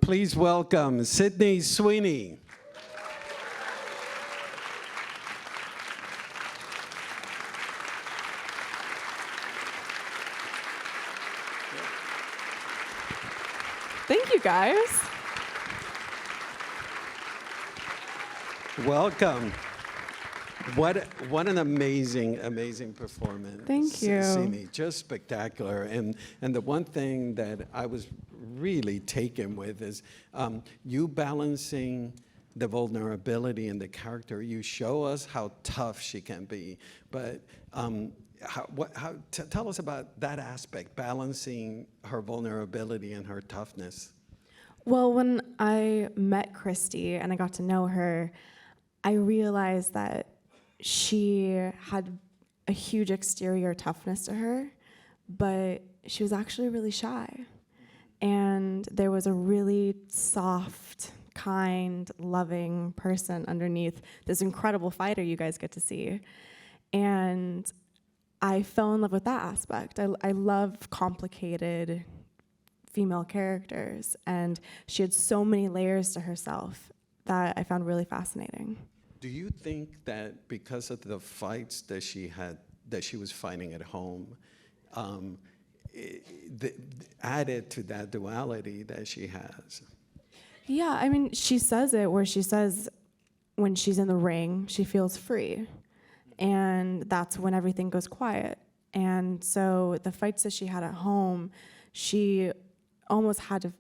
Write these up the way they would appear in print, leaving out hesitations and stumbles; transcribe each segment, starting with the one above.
Please welcome Sydney Sweeney. Thank you, guys. Welcome. What an amazing performance. Thank you. Sydney, just spectacular. And the one thing that I was really taken with is you balancing the vulnerability in the character. You show us how tough she can be, but tell us about that aspect, balancing her vulnerability and her toughness. Well, when I met Christy and I got to know her, I realized that she had a huge exterior toughness to her, but she was actually really shy. And there was a really soft, kind, loving person underneath this incredible fighter you guys get to see. And I fell in love with that aspect. I love complicated female characters, and she had so many layers to herself that I found really fascinating. Do you think that because of the fights that she had, that she was fighting at home, added to that duality that she has? Yeah, I mean, she says it where she says when she's in the ring, she feels free. And that's when everything goes quiet. And so the fights that she had at home, she almost had to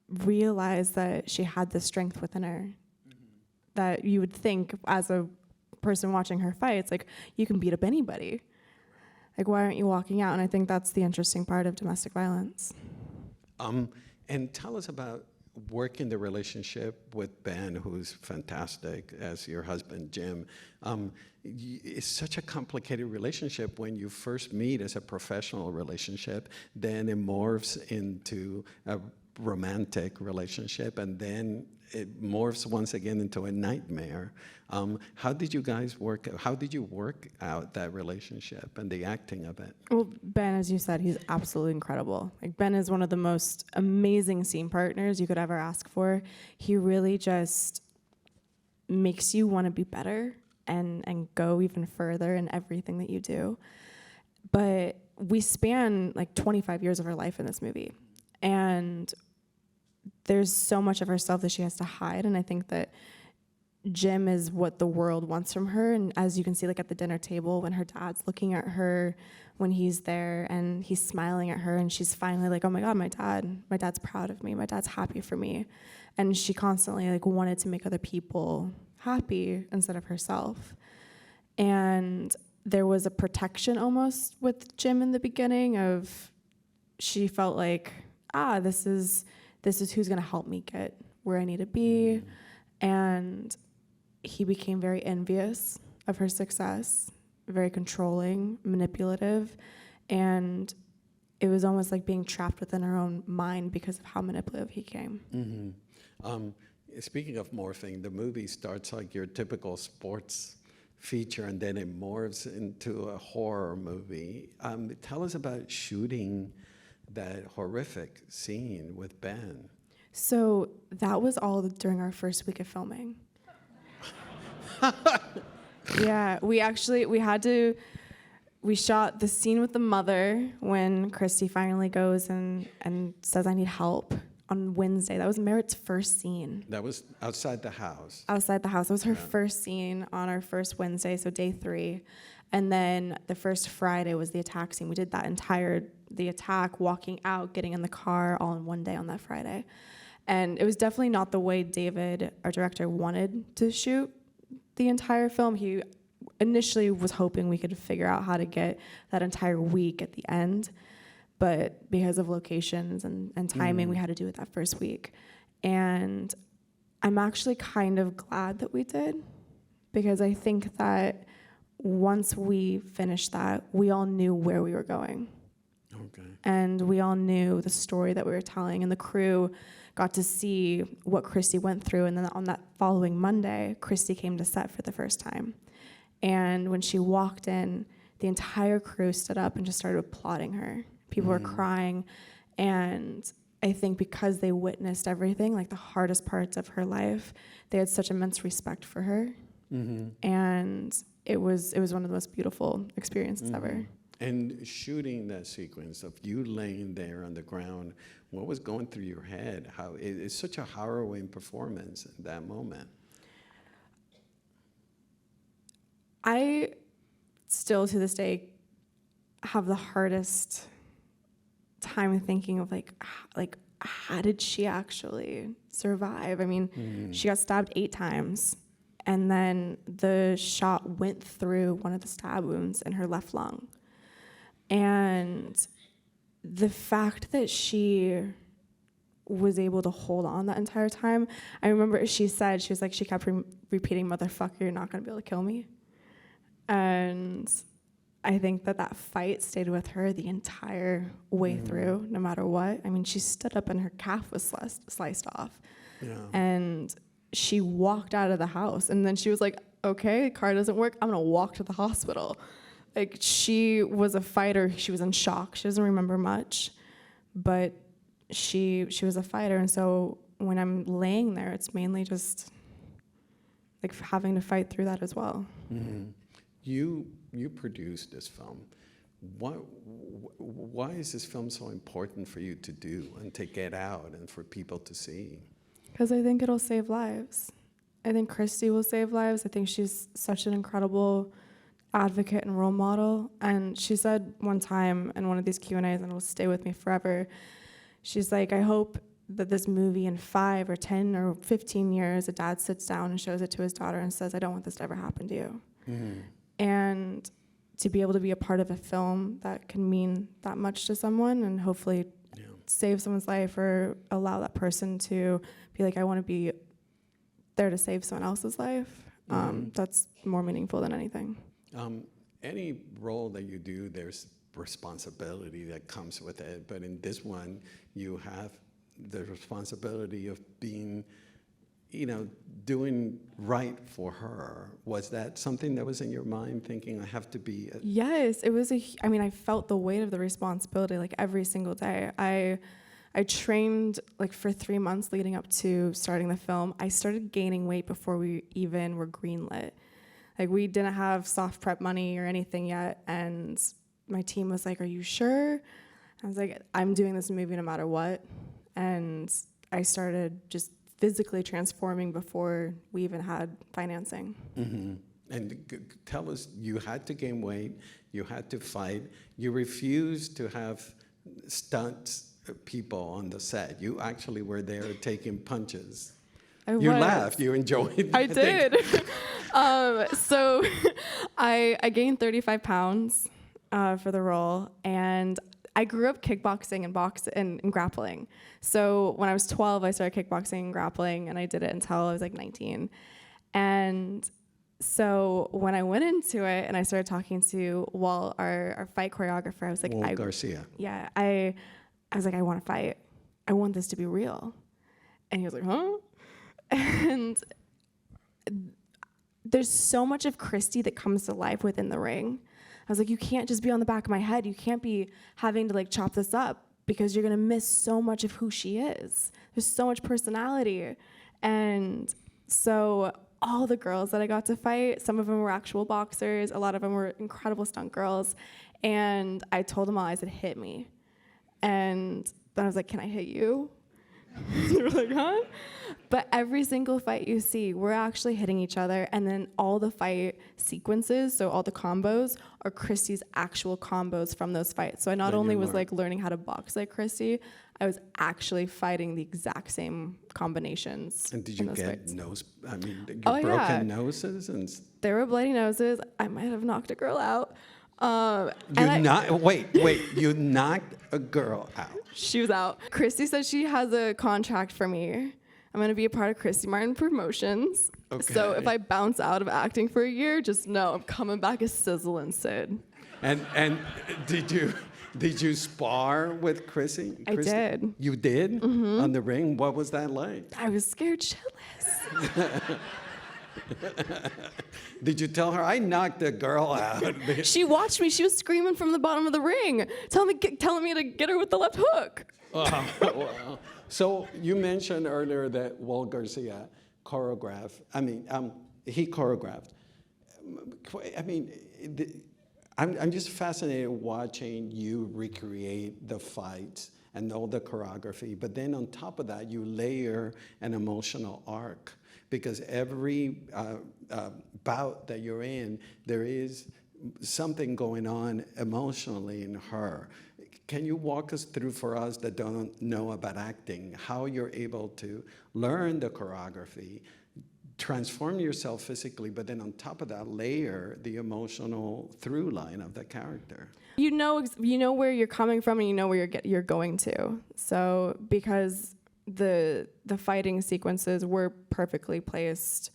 realize that she had the strength within her. That you would think as a person watching her fight, it's like, you can beat up anybody. Like, why aren't you walking out? And I think that's the interesting part of domestic violence. And tell us about working the relationship with Ben, who's fantastic, as your husband, Jim. It's such a complicated relationship when you first meet as a professional relationship, then it morphs into a romantic relationship, and then it morphs once again into a nightmare. How did you guys work? How did you work out that relationship and the acting of it? Well, Ben, as you said, he's absolutely incredible. Like, Ben is one of the most amazing scene partners you could ever ask for. He really just makes you want to be better and go even further in everything that you do. But we span like 25 years of her life in this movie, and there's so much of herself that she has to hide, and I think that Jim is what the world wants from her. And as you can see, like at the dinner table, when her dad's looking at her, when he's there and he's smiling at her, and she's finally like, oh my God, my dad's proud of me, my dad's happy for me. And she constantly like wanted to make other people happy instead of herself. And there was a protection almost with Jim in the beginning of, she felt like, this is who's gonna help me get where I need to be. And he became very envious of her success, very controlling, manipulative, and it was almost like being trapped within her own mind because of how manipulative he came. Speaking of morphing, the movie starts like your typical sports feature, and then it morphs into a horror movie. Tell us about shooting that horrific scene with Ben. So that was all during our first week of filming. Yeah, we shot the scene with the mother when Christy finally goes and says, I need help, on Wednesday. That was Merritt's first scene. That was outside the house. Outside the house. That was her first scene on our first Wednesday, so day 3. And then the first Friday was the attack scene. We did the attack, walking out, getting in the car, all in one day on that Friday. And it was definitely not the way David, our director, wanted to shoot the entire film. He initially was hoping we could figure out how to get that entire week at the end. But because of locations and timing, we had to do it that first week. And I'm actually kind of glad that we did, because I think that once we finished that, we all knew where we were going. Okay. And we all knew the story that we were telling, and the crew got to see what Christy went through. And then on that following Monday, Christy came to set for the first time. And when she walked in, the entire crew stood up and just started applauding her. People were crying, and I think because they witnessed everything, like the hardest parts of her life, they had such immense respect for her. And it was one of the most beautiful experiences ever. And shooting that sequence of you laying there on the ground, what was going through your head? How it's such a harrowing performance in that moment. I still to this day have the hardest time thinking of like how did she actually survive? I mean, she got stabbed 8 times, and then the shot went through one of the stab wounds in her left lung. And the fact that she was able to hold on that entire time, I remember she was like, she kept repeating, "Motherfucker, you're not gonna be able to kill me." And I think that fight stayed with her the entire way through, no matter what. I mean, she stood up and her calf was sliced off. Yeah. And she walked out of the house. And then she was like, okay, car doesn't work. I'm going to walk to the hospital. Like, she was a fighter. She was in shock. She doesn't remember much. But she was a fighter. And so when I'm laying there, it's mainly just like having to fight through that as well. You produced this film. Why is this film so important for you to do and to get out and for people to see? Because I think it'll save lives. I think Christy will save lives. I think she's such an incredible advocate and role model. And she said one time in one of these Q&As, and it'll stay with me forever, she's like, I hope that this movie in 5 or 10 or 15 years, a dad sits down and shows it to his daughter and says, I don't want this to ever happen to you. And to be able to be a part of a film that can mean that much to someone and hopefully save someone's life or allow that person to be like, I want to be there to save someone else's life, that's more meaningful than anything. Any role that you do, there's responsibility that comes with it. But in this one, you have the responsibility of being, doing right for her. Was that something that was in your mind, thinking I have to be? Yes, it was I felt the weight of the responsibility like every single day. I trained like for 3 months leading up to starting the film. I started gaining weight before we even were greenlit. Like, we didn't have soft prep money or anything yet, and my team was like, are you sure? I was like, I'm doing this movie no matter what. And I started just physically transforming before we even had financing. And tell us, you had to gain weight, you had to fight, you refused to have stunts people on the set. You actually were there taking punches. You laughed, you enjoyed it. I did. So I gained 35 pounds for the role, and I grew up kickboxing and grappling. So when I was 12, I started kickboxing and grappling, and I did it until I was like 19. And so when I went into it and I started talking to Walt, our fight choreographer, I was like, Walt Garcia. Yeah, I was like, I want to fight. I want this to be real. And he was like, huh? And there's so much of Christy that comes to life within the ring. I was like, you can't just be on the back of my head. You can't be having to like chop this up because you're gonna miss so much of who she is. There's so much personality. And so all the girls that I got to fight, some of them were actual boxers, a lot of them were incredible stunt girls. And I told them all, I said, hit me. And then I was like, can I hit you? They were like, huh? But every single fight you see, we're actually hitting each other. And then all the fight sequences, so all the combos, are Christy's actual combos from those fights. So I not only was like learning how to box like Christy, I was actually fighting the exact same combinations. And did you get fights. broken noses? And there were bloody noses. I might have knocked a girl out. Wait, you knocked a girl out. She was out. Christy said she has a contract for me. I'm going to be a part of Christy Martin Promotions. Okay. So if I bounce out of acting for a year, just know I'm coming back as Sizzle and Sid. And did you spar with Christy? I did. You did? On the ring? What was that like? I was scared shitless. Did you tell her I knocked the girl out? She watched me. She was screaming from the bottom of the ring, telling me to get her with the left hook. Wow. So you mentioned earlier that Walt Garcia choreographed. He choreographed. I'm just fascinated watching you recreate the fights and all the choreography. But then on top of that, you layer an emotional arc, because every bout that you're in, there is something going on emotionally in her. Can you walk us through, for us that don't know about acting, how you're able to learn the choreography, transform yourself physically, but then on top of that, layer the emotional through line of the character? You know where you're coming from, and you know where you're going to. So because the fighting sequences were perfectly placed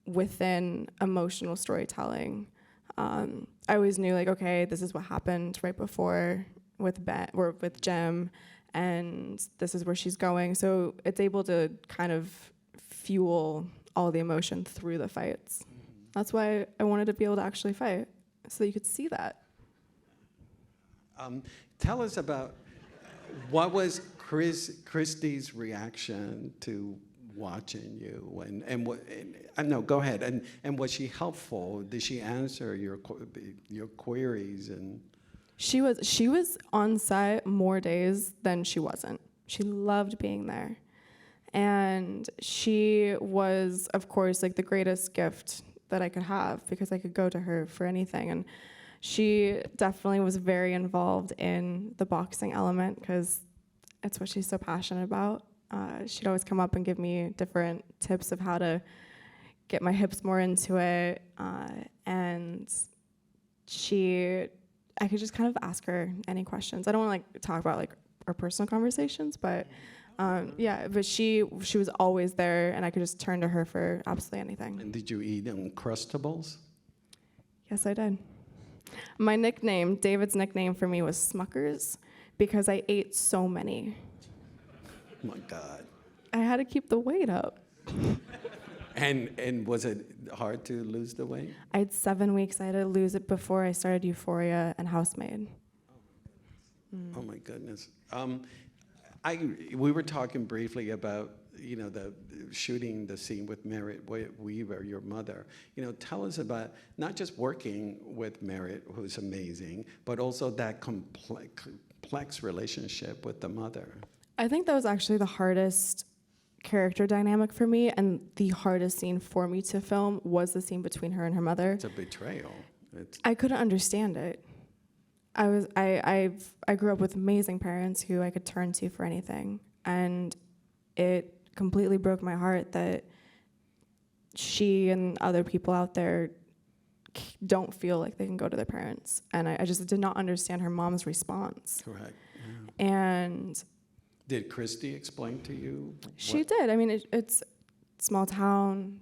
within emotional storytelling, I always knew, like, okay, this is what happened right before with Jim, and this is where she's going. So it's able to kind of fuel all the emotion through the fights. That's why I wanted to be able to actually fight, so that you could see that. Tell us about what was Christy's reaction to watching you, no, go ahead. And was she helpful? Did she answer your queries? And She was on set more days than she wasn't. She loved being there. And she was, of course, like the greatest gift that I could have, because I could go to her for anything. And she definitely was very involved in the boxing element, because it's what she's so passionate about. She'd always come up and give me different tips of how to get my hips more into it. And I could just kind of ask her any questions. I don't want to like talk about like our personal conversations, but but she was always there, and I could just turn to her for absolutely anything. And did you eat Uncrustables? Yes, I did. My nickname, David's nickname for me was Smuckers, because I ate so many. Oh my God. I had to keep the weight up. And was it hard to lose the weight? I had 7 weeks. I had to lose it before I started Euphoria and Housemaid. Oh my goodness. We were talking briefly about, the shooting the scene with Merritt Weaver, your mother. Tell us about not just working with Merritt, who's amazing, but also that complex relationship with the mother. I think that was actually the hardest character dynamic for me, and the hardest scene for me to film was the scene between her and her mother. It's a betrayal. I couldn't understand it. I grew up with amazing parents who I could turn to for anything, and it completely broke my heart that she and other people out there don't feel like they can go to their parents, and I just did not understand her mom's response. Correct. Yeah. And did Christy explain to you? She did. I mean, it's small town,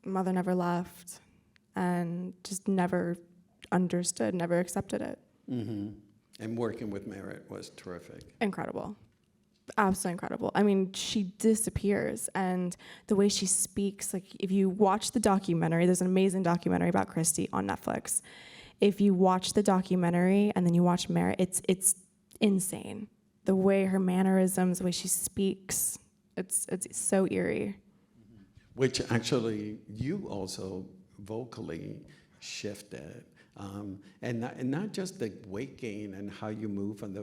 mother never left, and just never understood, never accepted it. Mm-hmm. And working with Merritt was terrific. Incredible. Absolutely incredible. I mean, she disappears, and the way she speaks, like if you watch the documentary, there's an amazing documentary about Christy on Netflix. If you watch the documentary and then you watch Merritt, it's insane. The way her mannerisms, the way she speaks, it's so eerie. Which actually you also vocally shifted. And not just the weight gain and how you move, and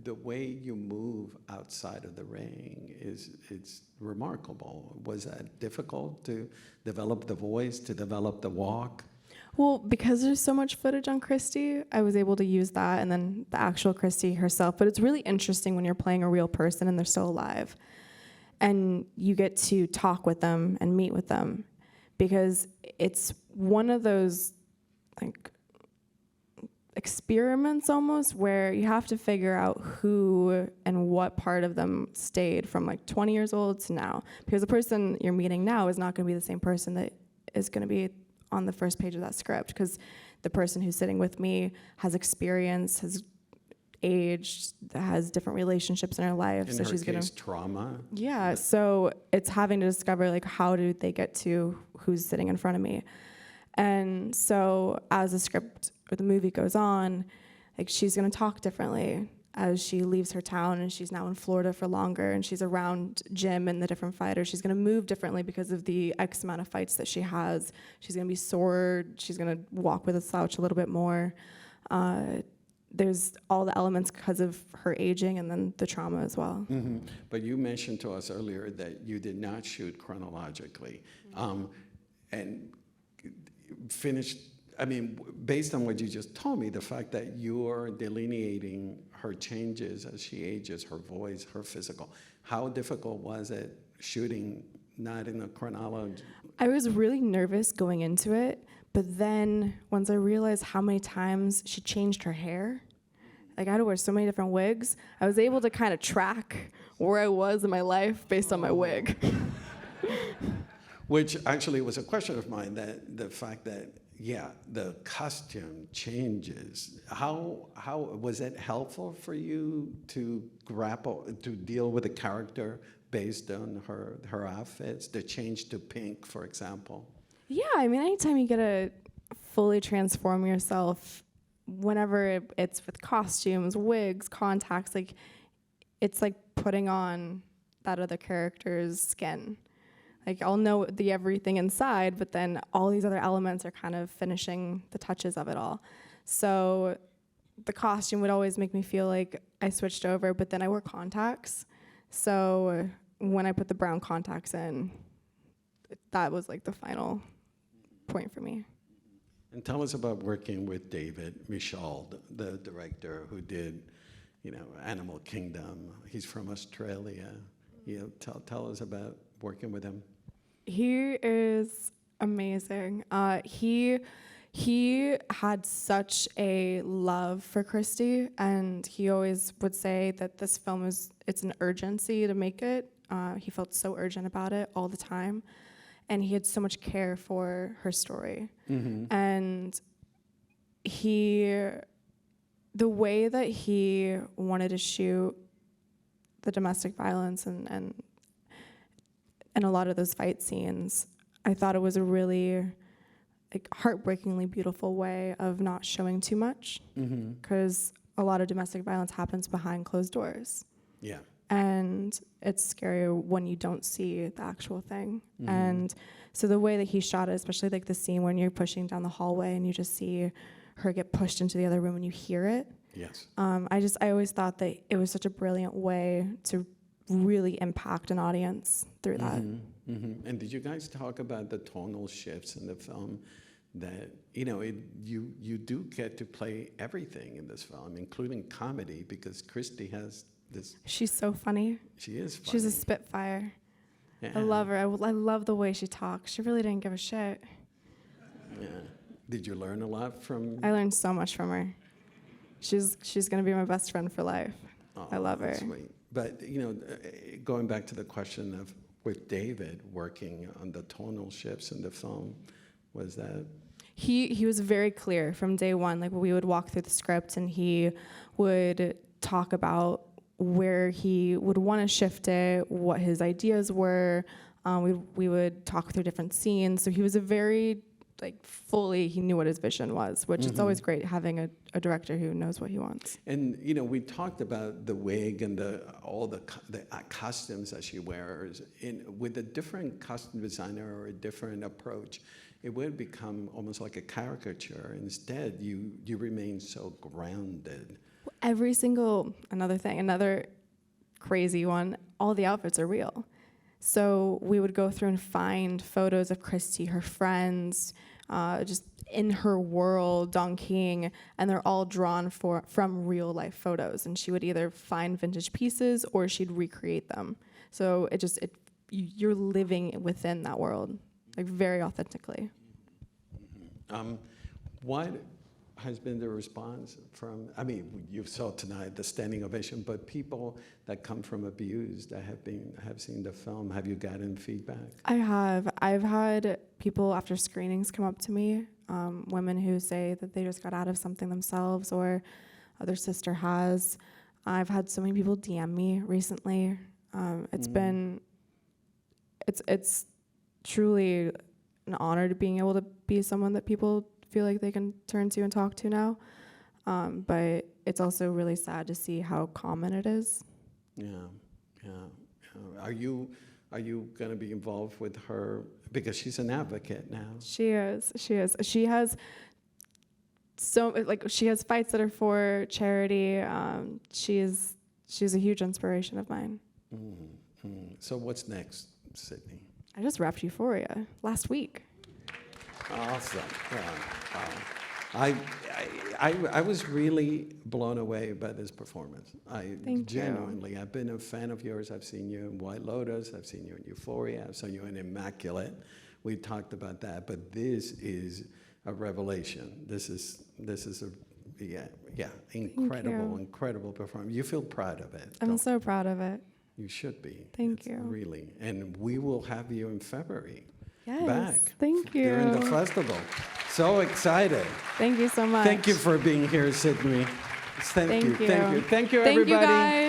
the way you move outside of the ring it's remarkable. Was that difficult to develop the voice, to develop the walk? Well, because there's so much footage on Christy, I was able to use that, and then the actual Christy herself. But it's really interesting when you're playing a real person and they're still alive, and you get to talk with them and meet with them, because it's one of those like experiments almost where you have to figure out who and what part of them stayed from like 20 years old to now, because the person you're meeting now is not going to be the same person that is going to be on the first page of that script, because the person who's sitting with me has experience, has aged, has different relationships in her life. In So her she's case, trauma. yeah. So it's having to discover like how do they get to who's sitting in front of me. And so as the script or the movie goes on, like she's gonna talk differently as she leaves her town and she's now in Florida for longer and she's around Jim and the different fighters. She's gonna move differently because of the X amount of fights that she has. She's gonna be sore, she's gonna walk with a slouch a little bit more. There's all the elements because of her aging and then the trauma as well. Mm-hmm. But you mentioned to us earlier that you did not shoot chronologically. And finished, I mean, based on what you just told me, the fact that you're delineating her changes as she ages, her voice, her physical, how difficult was it shooting not in a chronology? I was really nervous going into it, but then once I realized how many times she changed her hair, like I had to wear so many different wigs, I was able to kind of track where I was in my life based on my wig. Which actually was a question of mine, that the fact that, yeah, the costume changes. How was it helpful for you to grapple, to deal with a character based on her outfits, the change to pink, for example? Yeah, I mean, anytime you get to fully transform yourself, whenever it's with costumes, wigs, contacts, like it's like putting on that other character's skin. Like I'll know the everything inside, but then all these other elements are kind of finishing the touches of it all. So the costume would always make me feel like I switched over, but then I wear contacts. So when I put the brown contacts in, that was like the final point for me. And tell us about working with David Michaud, the director who did, Animal Kingdom. He's from Australia. Tell us about working with him. He is amazing. He had such a love for Christy, and he always would say that this film it's an urgency to make it. He felt so urgent about it all the time, and he had so much care for her story. Mm-hmm. And the way that he wanted to shoot the domestic violence and a lot of those fight scenes, I thought it was a really heartbreakingly beautiful way of not showing too much, because a lot of domestic violence happens behind closed doors. Yeah. And it's scary when you don't see the actual thing. Mm-hmm. And so the way that he shot it, especially like the scene when you're pushing down the hallway and you just see her get pushed into the other room and you hear it. Yes. I always thought that it was such a brilliant way to really impact an audience through that. Mm-hmm. And did you guys talk about the tonal shifts in the film? That you do get to play everything in this film, including comedy, because Christy has this. She's so funny. She is funny. She's a spitfire. Yeah. I love her. I love the way she talks. She really didn't give a shit. Yeah. Did you learn a lot from? I learned so much from her. She's gonna be my best friend for life. Oh, I love her. Sweet. But going back to the question of with David working on the tonal shifts in the film, was that? He was very clear from day one. Like we would walk through the script and he would talk about where he would want to shift it, what his ideas were. We would talk through different scenes. So he was a very he knew what his vision was, which is always great having a director who knows what he wants. And we talked about the wig and all the costumes that she wears. With a different costume designer or a different approach, it would become almost like a caricature. Instead, you remain so grounded. Another crazy one, all the outfits are real. So we would go through and find photos of Christy, her friends, just in her world, Don King, and they're all drawn from real life photos. And she would either find vintage pieces or she'd recreate them. So you're living within that world, very authentically. What has been the response from, you saw tonight the standing ovation, but people that come from abuse that have seen the film, have you gotten feedback? I have. I've had people after screenings come up to me, women who say that they just got out of something themselves, or other sister has. I've had so many people DM me recently. It's truly an honor to being able to be someone that people feel like they can turn to and talk to now. But it's also really sad to see how common it is. Yeah. Are you going to be involved with her, because she's an advocate now? She is. She has she has fights that are for charity. She's a huge inspiration of mine. So what's next, Sydney? I just wrapped Euphoria last week. Awesome. I was really blown away by this performance. Thank you. I've been a fan of yours. I've seen you in White Lotus. I've seen you in Euphoria. I've seen you in Immaculate. We talked about that, but this is a revelation. This is incredible performance. You feel proud of it. I'm so proud of it. You should be. Thank you. Really. And we will have you in February. Yes. Back. Thank you. During the festival. So excited. Thank you so much. Thank you for being here, Sydney. Thank you. Thank you, Thank you, everybody. Thank you, guys.